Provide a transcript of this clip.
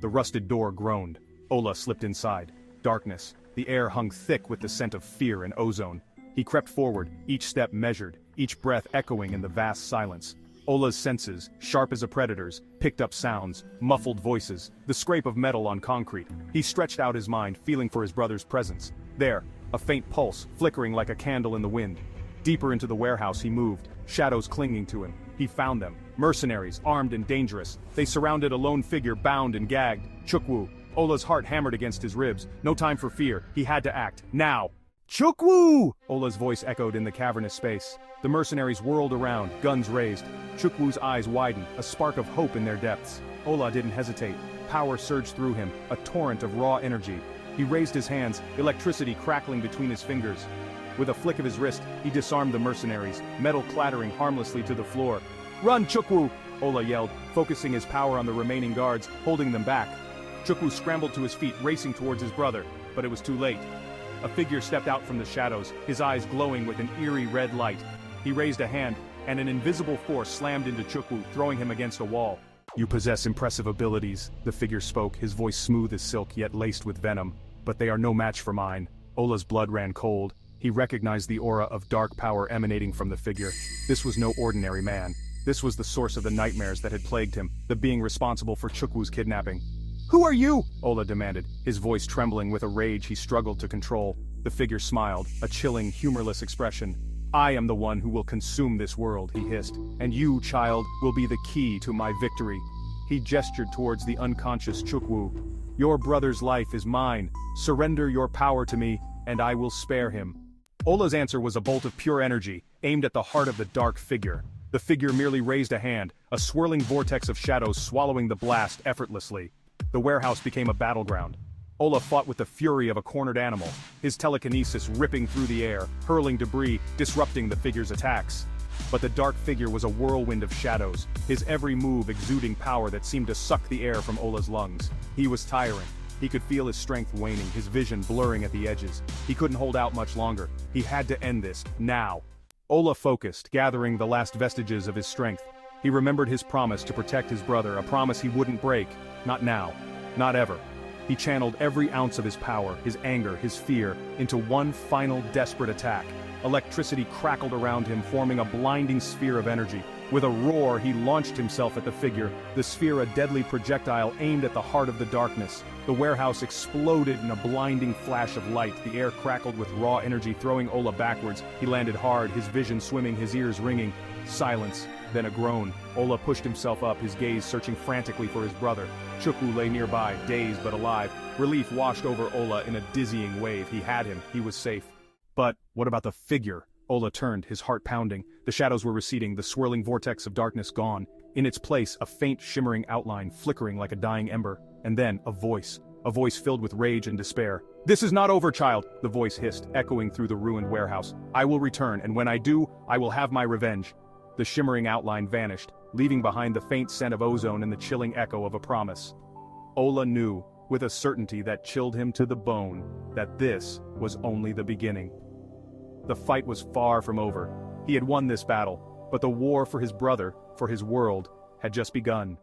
The rusted door groaned. Ola slipped inside. Darkness. The air hung thick with the scent of fear and ozone. He crept forward, each step measured, each breath echoing in the vast silence. Ola's senses, sharp as a predator's, picked up sounds, muffled voices, the scrape of metal on concrete. He stretched out his mind, feeling for his brother's presence. There, a faint pulse, flickering like a candle in the wind. Deeper into the warehouse he moved, shadows clinging to him. He found them, mercenaries, armed and dangerous. They surrounded a lone figure, bound and gagged. Chukwu. Ola's heart hammered against his ribs. No time for fear, he had to act, now. Chukwu! Ola's voice echoed in the cavernous space. The mercenaries whirled around, guns raised. Chukwu's eyes widened, a spark of hope in their depths. Ola didn't hesitate. Power surged through him, a torrent of raw energy. He raised his hands, electricity crackling between his fingers. With a flick of his wrist, he disarmed the mercenaries, metal clattering harmlessly to the floor. "Run, Chukwu!" Ola yelled, focusing his power on the remaining guards, holding them back. Chukwu scrambled to his feet, racing towards his brother, but it was too late. A figure stepped out from the shadows, his eyes glowing with an eerie red light. He raised a hand, and an invisible force slammed into Chukwu, throwing him against a wall. "You possess impressive abilities," the figure spoke, his voice smooth as silk yet laced with venom. "But they are no match for mine." Ola's blood ran cold. He recognized the aura of dark power emanating from the figure. This was no ordinary man. This was the source of the nightmares that had plagued him, the being responsible for Chukwu's kidnapping. "Who are you?" Ola demanded, his voice trembling with a rage he struggled to control. The figure smiled, a chilling, humorless expression. "I am the one who will consume this world," he hissed, "and you, child, will be the key to my victory." He gestured towards the unconscious Chukwu. "Your brother's life is mine. Surrender your power to me, and I will spare him." Ola's answer was a bolt of pure energy, aimed at the heart of the dark figure. The figure merely raised a hand, a swirling vortex of shadows swallowing the blast effortlessly. The warehouse became a battleground. Ola fought with the fury of a cornered animal, his telekinesis ripping through the air, hurling debris, disrupting the figure's attacks. But the dark figure was a whirlwind of shadows, his every move exuding power that seemed to suck the air from Ola's lungs. He was tiring. He could feel his strength waning, his vision blurring at the edges. He couldn't hold out much longer. He had to end this, now. Ola focused, gathering the last vestiges of his strength. He remembered his promise to protect his brother, a promise he wouldn't break. Not now. Not ever. He channeled every ounce of his power, his anger, his fear, into one final desperate attack. Electricity crackled around him, forming a blinding sphere of energy. With a roar, he launched himself at the figure, the sphere a deadly projectile aimed at the heart of the darkness. The warehouse exploded in a blinding flash of light, the air crackled with raw energy, throwing Ola backwards. He landed hard, his vision swimming, his ears ringing. Silence, then a groan. Ola pushed himself up, his gaze searching frantically for his brother. Chukwu lay nearby, dazed but alive. Relief washed over Ola in a dizzying wave. He had him, he was safe. But what about the figure? Ola turned, his heart pounding. The shadows were receding, the swirling vortex of darkness gone. In its place, a faint shimmering outline flickering like a dying ember. And then, a voice filled with rage and despair. "This is not over, child," the voice hissed, echoing through the ruined warehouse. "I will return, and when I do, I will have my revenge." The shimmering outline vanished, leaving behind the faint scent of ozone and the chilling echo of a promise. Ola knew, with a certainty that chilled him to the bone, that this was only the beginning. The fight was far from over. He had won this battle, but the war for his brother, for his world, had just begun.